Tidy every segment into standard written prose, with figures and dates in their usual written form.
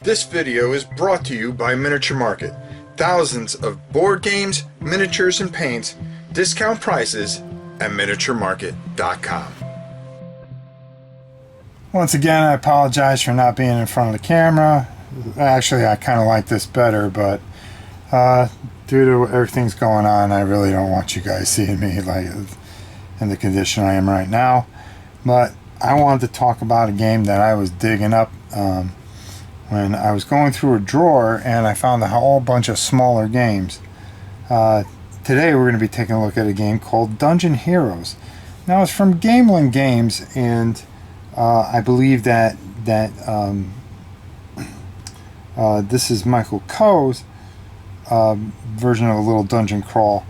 This video is brought to you by Miniature Market. Thousands of board games, miniatures, and paints, discount prices at miniaturemarket.com. Once again, I apologize for not being in front of the camera. Actually, I kind of like this better, but due to everything's going on, I really don't want you guys seeing me like in the condition I am right now. But I wanted to talk about a game that I was digging up when I was going through a drawer, and I found a whole bunch of smaller games. Today we're going to be taking a look at a game called Dungeon Heroes. Now, it's from Gamelyn Games, and I believe that this is Michael Coe's version of a little dungeon crawl,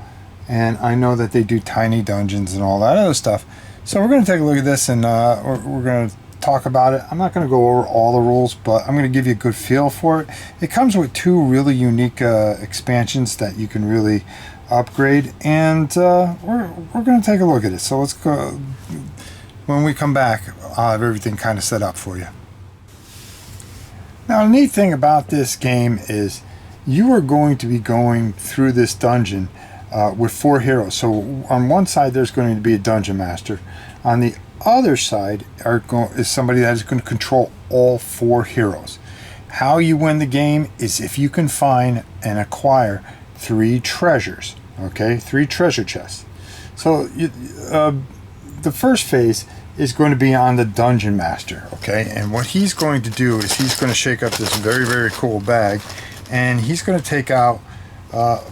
and I know that they do tiny dungeons and all that other stuff. So we're going to take a look at this, and we're going to talk about it. I'm not going to go over all the rules, but I'm going to give you a good feel for it. It comes with two really unique expansions that you can really upgrade, and we're going to take a look at it. So let's go. When we come back, I'll have everything kind of set up for you. Now, the neat thing about this game is you are going to be going through this dungeon with 4 heroes. So on one side there's going to be a dungeon master. On the other side is somebody that is going to control all 4 heroes. How you win the game is if you can find and acquire 3 treasures. Okay, 3 treasure chests. So the first phase is going to be on the dungeon master. Okay, and what he's going to do is he's going to shake up this very, very cool bag, and he's going to take out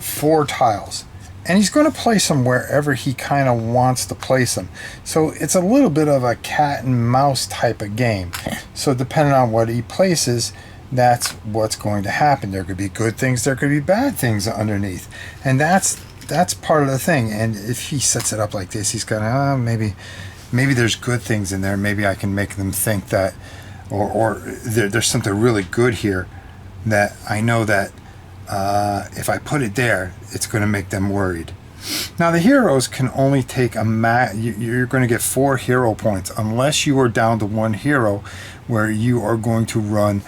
4 tiles, and he's going to place them wherever he kind of wants to place them. So it's a little bit of a cat and mouse type of game. So depending on what he places, that's what's going to happen. There could be good things, there could be bad things underneath, and that's part of the thing. And if he sets it up like this, he's gonna maybe there's good things in there. Maybe I can make them think that, or there's something really good here that I know that if I put it there, it's going to make them worried. Now, the heroes can only take you're going to get 4 hero points unless you are down to 1 hero, where you are going to run.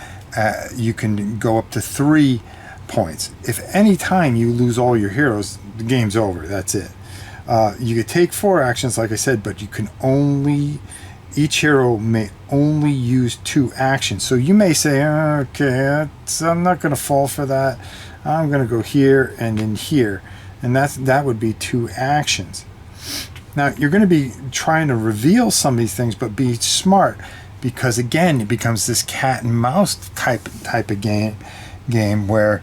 You can go up to 3 points. If any time you lose all your heroes, the game's over. That's it. You could take 4 actions, like I said, but you can each hero may only use 2 actions. So you may say, okay, I'm not going to fall for that. I'm going to go here and then here. And that would be 2 actions. Now, you're going to be trying to reveal some of these things, but be smart, because, again, it becomes this cat and mouse type of game where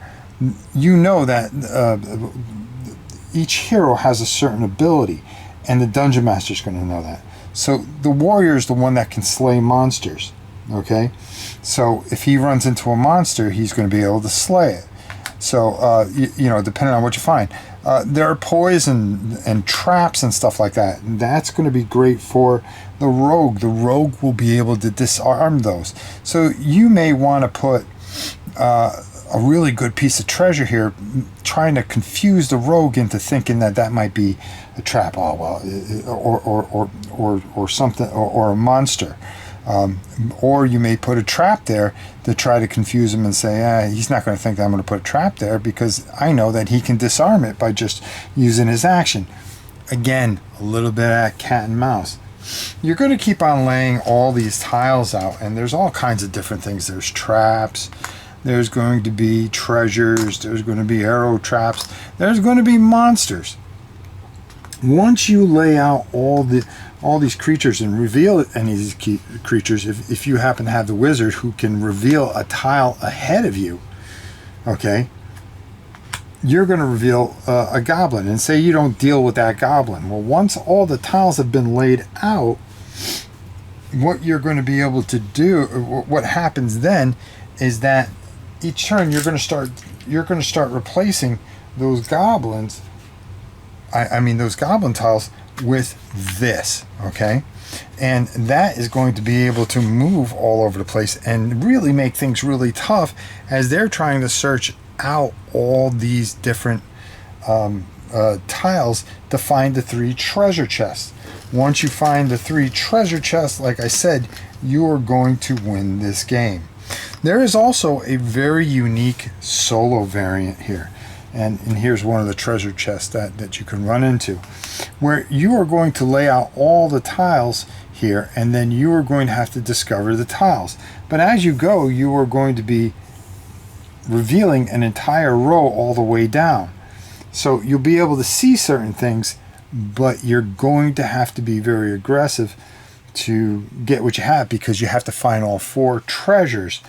you know that each hero has a certain ability, and the dungeon master is going to know that. So the warrior is the one that can slay monsters. Okay, so if he runs into a monster, he's going to be able to slay it. So you know, depending on what you find, there are poison and traps and stuff like that. And that's going to be great for the rogue. The rogue will be able to disarm those. So you may want to put a really good piece of treasure here, trying to confuse the rogue into thinking that might be a trap. Oh well, or something, or a monster. Or you may put a trap there to try to confuse him and say, he's not going to think that I'm going to put a trap there, because I know that he can disarm it by just using his action. Again, a little bit of cat and mouse. You're going to keep on laying all these tiles out, and there's all kinds of different things. There's traps, there's going to be treasures, there's going to be arrow traps, there's going to be monsters. Once you lay out all these creatures and reveal any of these creatures, if you happen to have the wizard who can reveal a tile ahead of you, okay, you're going to reveal a goblin, and say you don't deal with that goblin. Well, once all the tiles have been laid out, what you're going to be able to do, what happens then, is that each turn you're going to start replacing those goblins. I mean those goblin tiles with this, okay? And that is going to be able to move all over the place and really make things really tough as they're trying to search out all these different tiles to find the 3 treasure chests. Once you find the 3 treasure chests, like I said, you are going to win this game. There is also a very unique solo variant here. And here's one of the treasure chests that you can run into, where you are going to lay out all the tiles here, and then you are going to have to discover the tiles. But as you go, you are going to be revealing an entire row all the way down. So you'll be able to see certain things, but you're going to have to be very aggressive to get what you have, because you have to find all 4 treasures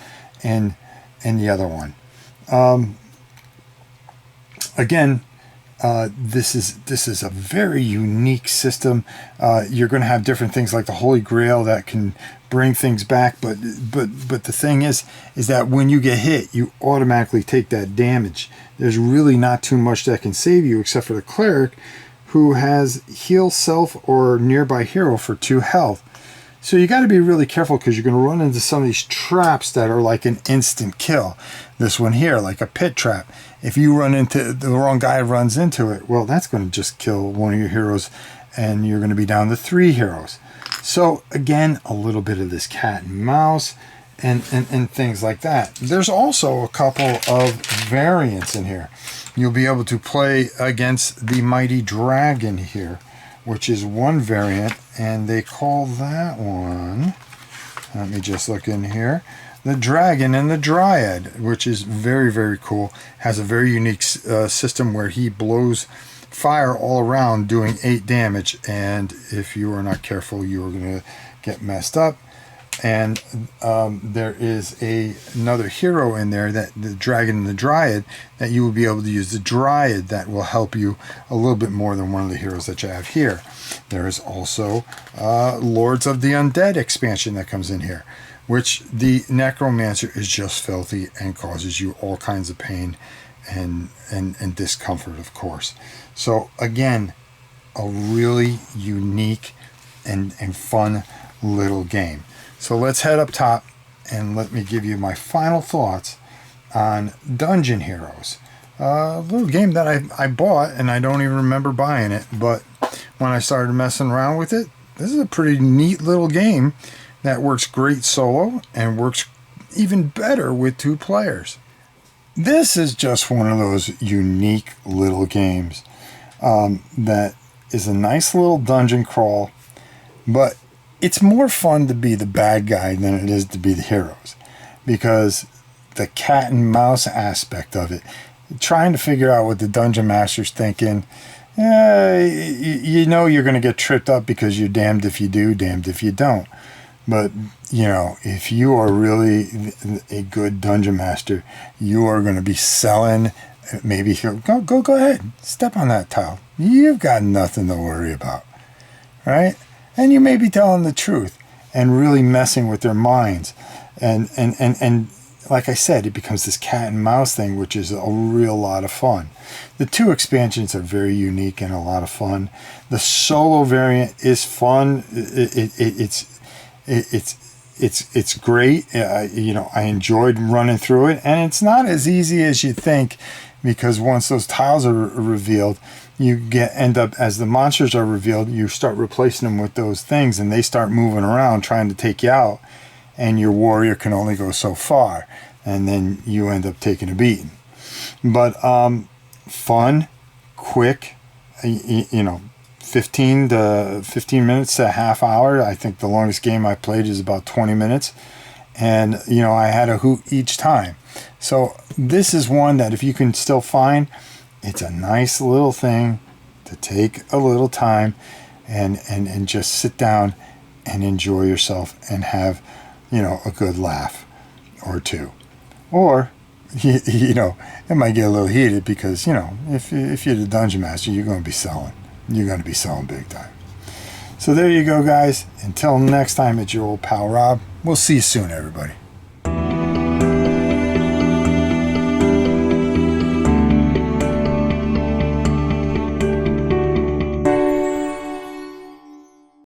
in the other one. Again, this is a very unique system. You're going to have different things like the Holy Grail that can bring things back, but the thing is that when you get hit, you automatically take that damage. There's really not too much that can save you, except for the cleric, who has heal self or nearby hero for 2 health. So you got to be really careful, because you're going to run into some of these traps that are like an instant kill. This one here, like a pit trap. If you run into the wrong guy, runs into it, well, that's going to just kill one of your heroes, and you're going to be down to 3 heroes. So again, a little bit of this cat and mouse and things like that. There's also a couple of variants in here. You'll be able to play against the Mighty Dragon here, which is one variant, and they call that one, let me just look in here, the Dragon and the Dryad, which is very, very cool. Has a very unique system where he blows fire all around, doing 8 damage, and if you are not careful, you are going to get messed up. And there is another hero in there, that the Dragon and the Dryad, that you will be able to use the Dryad, that will help you a little bit more than one of the heroes that you have here. There is also Lords of the Undead expansion that comes in here, which the Necromancer is just filthy and causes you all kinds of pain and discomfort, of course. So again, a really unique and fun little game. So let's head up top, and let me give you my final thoughts on Dungeon Heroes. A little game that I bought, and I don't even remember buying it, but when I started messing around with it, this is a pretty neat little game that works great solo and works even better with 2 players. This is just one of those unique little games that is a nice little dungeon crawl, but it's more fun to be the bad guy than it is to be the heroes, because the cat and mouse aspect of it, trying to figure out what the dungeon master's thinking, you know you're going to get tripped up, because you're damned if you do, damned if you don't. But you know, if you are really a good dungeon master, you are going to be selling. Maybe go ahead, step on that tile. You've got nothing to worry about, right? And you may be telling the truth and really messing with their minds. And like I said, it becomes this cat and mouse thing, which is a real lot of fun. The 2 expansions are very unique and a lot of fun. The solo variant is fun. It's great. You know, I enjoyed running through it, and it's not as easy as you think, because once those tiles are revealed, you end up, as the monsters are revealed, you start replacing them with those things, and they start moving around trying to take you out, and your warrior can only go so far, and then you end up taking a beating. But fun, quick, you know, 15 minutes to a half hour. I think the longest game I played is about 20 minutes, and you know, I had a hoot each time. So this is one that if you can still find, it's a nice little thing to take a little time and just sit down and enjoy yourself and have, you know, a good laugh or 2. Or, you know, it might get a little heated, because, you know, if you're the dungeon master, you're going to be selling. You're going to be selling big time. So there you go, guys. Until next time, it's your old pal Rob. We'll see you soon, everybody.